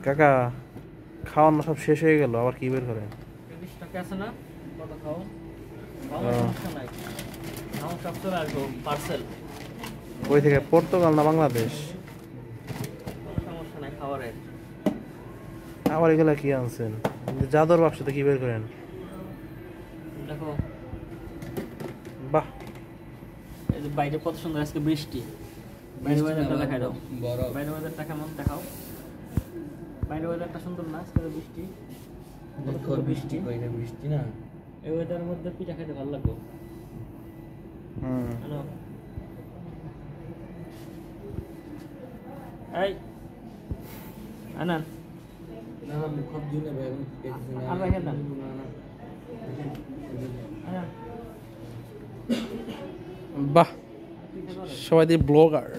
কাকা খাওয়ানো সব শেষ হয়ে গেল, আবার কি বের করেন? আছে না কত খাও সমস্যা নাই, আমার সব চলে আসবো পার্সেল। ওই থেকে পর্তুগাল না বাংলাদেশ? সমস্যা নাই খাবারের। আবার এগুলা কি আনছেন? জাদুর বাক্সতে কি বের করেন? দেখো বাহ, এই যে বাইরে কত সুন্দর আজকে বৃষ্টি। বাইরে ওয়েদারটা দেখাই দাও, বাইরে ওয়েদারটা কেমন দেখাও। বাইরে ওয়েদারটা সুন্দর না, আজকে বৃষ্টি, বৃষ্টি বৃষ্টি না, এই ওয়েদারের মধ্যে পিঠা খেতে ভালো লাগবে। হ্যালো এই আনান না না মুখ দিলে ভাই পেতেছে না। আমরা খেতে আনান বাহ, সবাই দিয়ে ব্লগার।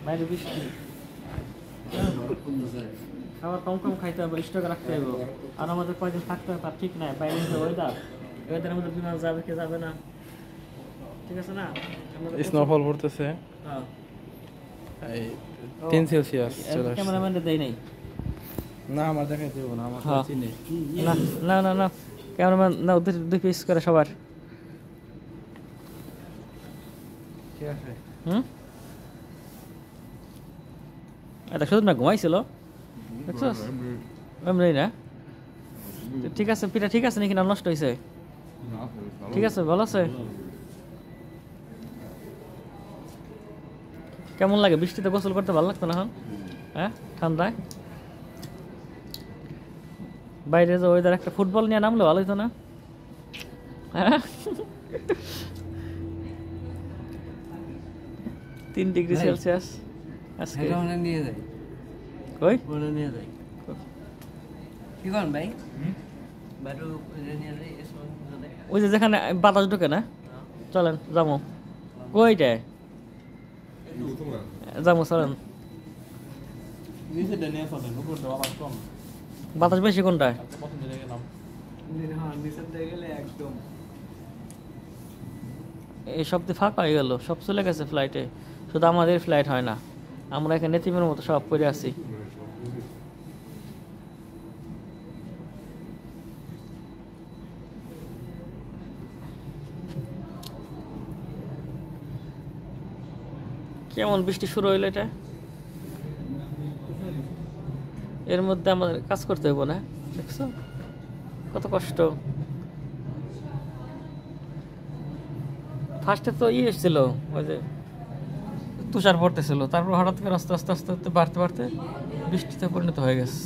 বাইরে বৃষ্টি, খাবার কম কম খাইতে হবে, স্টক রাখতে হবে। আর আমাদের কয়দিন থাকতে হবে তার ঠিক নাই। বাইরে যে ওয়েদার, ওয়েদারের মধ্যে বিমান যাবে কে যাবে না, ঠিক আছে না? স্নোফল পড়তেছে, হ্যাঁ এই 3 সেলসিয়াস চলে আসছে। ক্যামেরাম্যানটা দেই নাই না আমার দেখাই দেবো না, আমার হ্যাঁ। চিনি না না না না ক্যামেরাম্যান না, ওদের 2 পিস করে সবার। ঠিক আছে। এটা শুধু না ঘুমাইছিল, দেখছস? এমনি না, ঠিক আছে পিঠা ঠিক আছে নাকি না নষ্ট হয়েছে? ঠিক আছে, ভালো আছে। কেমন লাগে বৃষ্টিতে গোসল করতে? ভালো লাগতো না এখন? হ্যাঁ ঠান্ডায় বাইরে যে ওয়েদার, একটা ফুটবল নিয়ে নামলে ভালো হতো না? হ্যাঁ 3 ডিগ্রি সেলসিয়াস আজকে। নিয়ে যাই, কই বলে নিয়ে যাই। কি করেন ভাই? বাইরে নিয়ে যাই, ওই যে যেখানে বাতাস ঢোকে না, চলেন যাবো। কইটা যাবো, চলেন। বাতাস বেশি কোনটায়? এই সব দিয়ে ফাঁকা হয়ে গেল, সব চলে গেছে ফ্লাইটে, শুধু আমাদের ফ্লাইট হয় না। আমরা এখানে এতিমের মতো সব পড়ে আছি। কেমন বৃষ্টি শুরু হইলো এটা? এর মধ্যে আমাদের কাজ করতে হইব না, দেখছো কত কষ্ট। ফার্স্টে তো এসেছিল, ওই যে তুষার পড়তেছিল, তারপর হঠাৎ করে আস্তে আস্তে আস্তে আস্তে বাড়তে বাড়তে বৃষ্টিতে পরিণত হয়ে গেছে।